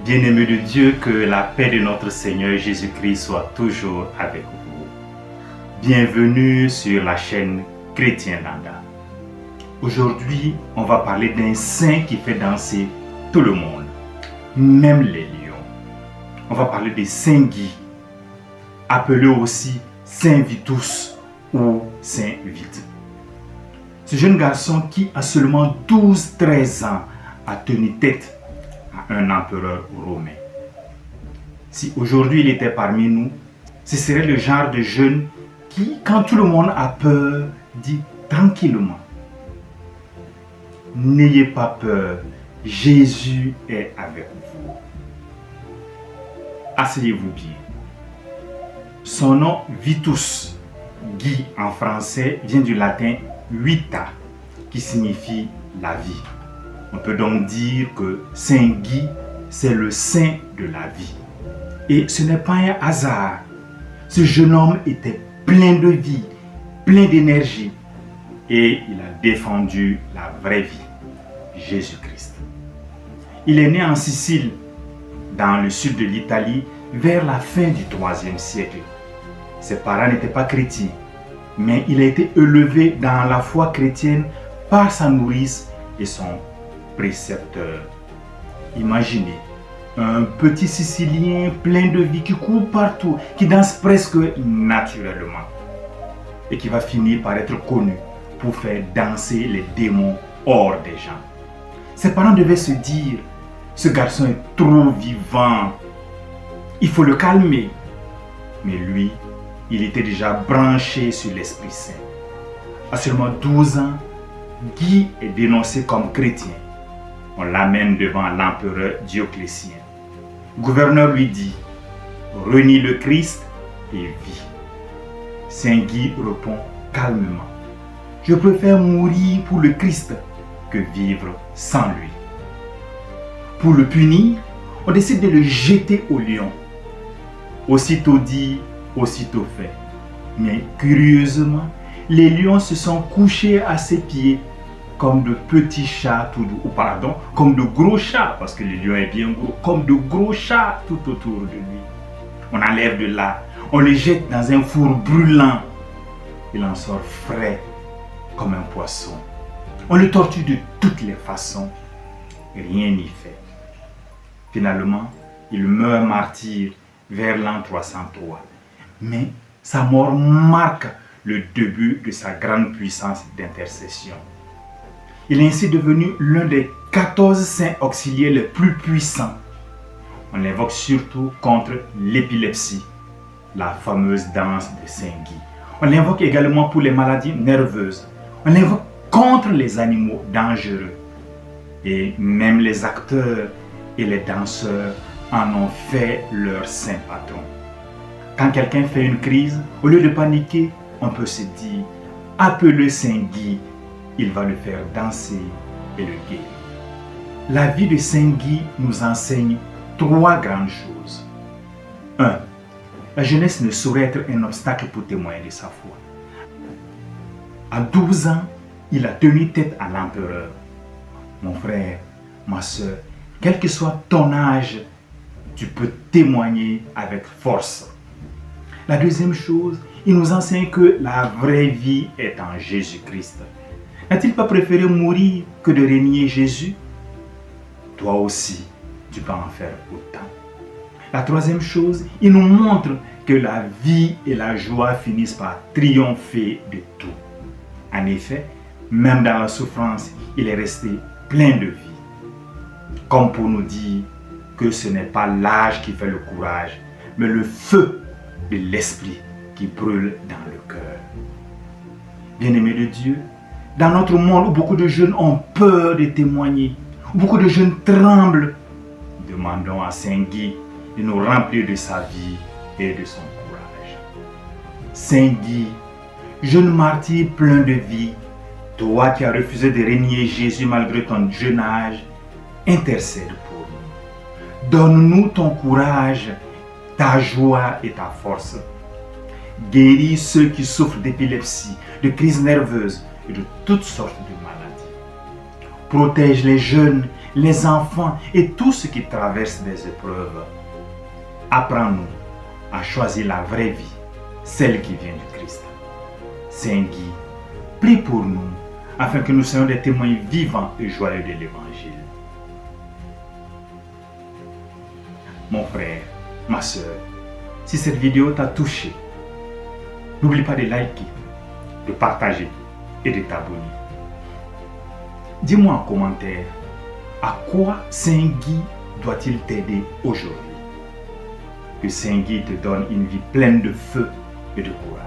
Bien-aimés de Dieu, que la paix de notre Seigneur Jésus-Christ soit toujours avec vous. Bienvenue sur la chaîne Chrétien Landa. Aujourd'hui, on va parler d'un saint qui fait danser tout le monde, même les lions. On va parler de Saint Guy, appelé aussi Saint Vitus ou Saint Vite. Ce jeune garçon qui a seulement 12-13 ans a tenu tête à un empereur romain. Si aujourd'hui il était parmi nous, ce serait le genre de jeune qui, quand tout le monde a peur, dit tranquillement: n'ayez pas peur, Jésus est avec vous. Asseyez-vous bien. Son nom Vitus, Guy en français, vient du latin vita, qui signifie la vie. On peut donc dire que Saint Guy, c'est le saint de la vie. Et ce n'est pas un hasard. Ce jeune homme était plein de vie, plein d'énergie. Et il a défendu la vraie vie, Jésus-Christ. Il est né en Sicile, dans le sud de l'Italie, vers la fin du IIIe siècle. Ses parents n'étaient pas chrétiens, mais il a été élevé dans la foi chrétienne par sa nourrice et son précepteur. Imaginez un petit Sicilien plein de vie qui court partout, qui danse presque naturellement et qui va finir par être connu pour faire danser les démons hors des gens. Ses parents devaient se dire: ce garçon est trop vivant, il faut le calmer. Mais lui, il était déjà branché sur l'Esprit Saint. À seulement 12 ans, Guy est dénoncé comme chrétien. On l'amène devant l'empereur Dioclétien. Le gouverneur lui dit: renie le Christ et vis. Saint Guy répond calmement: je préfère mourir pour le Christ que vivre sans lui. Pour le punir, on décide de le jeter au lion. Aussitôt dit, aussitôt fait. Mais curieusement, les lions se sont couchés à ses pieds comme de petits chats comme de gros chats, parce que le lion est bien gros, comme de gros chats tout autour de lui. On enlève de là, on le jette dans un four brûlant. Il en sort frais comme un poisson. On le torture de toutes les façons. Rien n'y fait. Finalement, il meurt martyr vers l'an 303. Mais sa mort marque le début de sa grande puissance d'intercession. Il est ainsi devenu l'un des 14 saints auxiliaires les plus puissants. On l'invoque surtout contre l'épilepsie, la fameuse danse de Saint Guy. On l'invoque également pour les maladies nerveuses. On l'invoque contre les animaux dangereux. Et même les acteurs et les danseurs en ont fait leur saint patron. Quand quelqu'un fait une crise, au lieu de paniquer, on peut se dire: appelez Saint Guy, il va le faire danser et le guérir. La vie de Saint Guy nous enseigne 3 grandes choses. 1. La jeunesse ne saurait être un obstacle pour témoigner de sa foi. À 12 ans, il a tenu tête à l'empereur. Mon frère, ma soeur, quel que soit ton âge, tu peux témoigner avec force. La deuxième chose, il nous enseigne que la vraie vie est en Jésus-Christ. N'a-t-il pas préféré mourir que de renier Jésus? Toi aussi, tu peux en faire autant. La troisième chose, il nous montre que la vie et la joie finissent par triompher de tout. En effet, même dans la souffrance, il est resté plein de vie. Comme pour nous dire que ce n'est pas l'âge qui fait le courage, mais le feu de l'esprit qui brûle dans le cœur. Bien-aimés de Dieu, dans notre monde où beaucoup de jeunes ont peur de témoigner, où beaucoup de jeunes tremblent, demandons à Saint Guy de nous remplir de sa vie et de son courage. Saint Guy, jeune martyr plein de vie, toi qui as refusé de renier Jésus malgré ton jeune âge, intercède pour nous. Donne-nous ton courage, ta joie et ta force. Guéris ceux qui souffrent d'épilepsie, de crises nerveuses et de toutes sortes de maladies. Protège les jeunes les enfants et tous ceux qui traversent des épreuves. Apprends-nous à choisir la vraie vie, celle qui vient du Christ. Saint Guy, prie pour nous afin que nous soyons des témoins vivants et joyeux de l'Évangile. Mon frère, ma soeur, si cette vidéo t'a touché, n'oublie pas de liker, de partager et de t'abonner. Dis-moi en commentaire, à quoi Saint Guy doit-il t'aider aujourd'hui? Que Saint Guy te donne une vie pleine de feu et de courage.